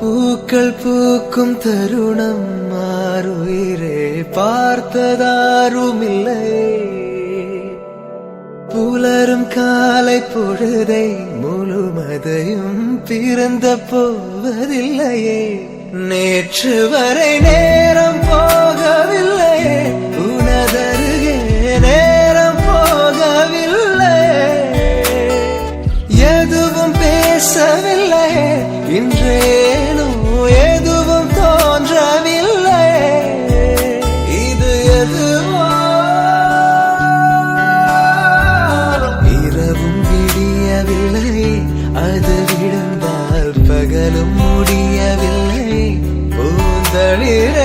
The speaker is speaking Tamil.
பூக்கள் பூக்கும் தருணம் மாறுயிரே பார்த்ததாருமில்லை. புலரும் காலை பொழுதை முழுமதையும் பிறந்த போவதில்லையே. நேற்று வரை நேரம் போகவில்லையே, உனதருகே நேரம் போகவில்லை. எதுவும் பேசவில்லையே, இன்றேனோ எதுவும் தோன்றவில்லை. இது எதுவோ இரவும் விடியவில்லை, அது விழுந்தால் பகலும் முடியவில்லை. பூந்தளிரே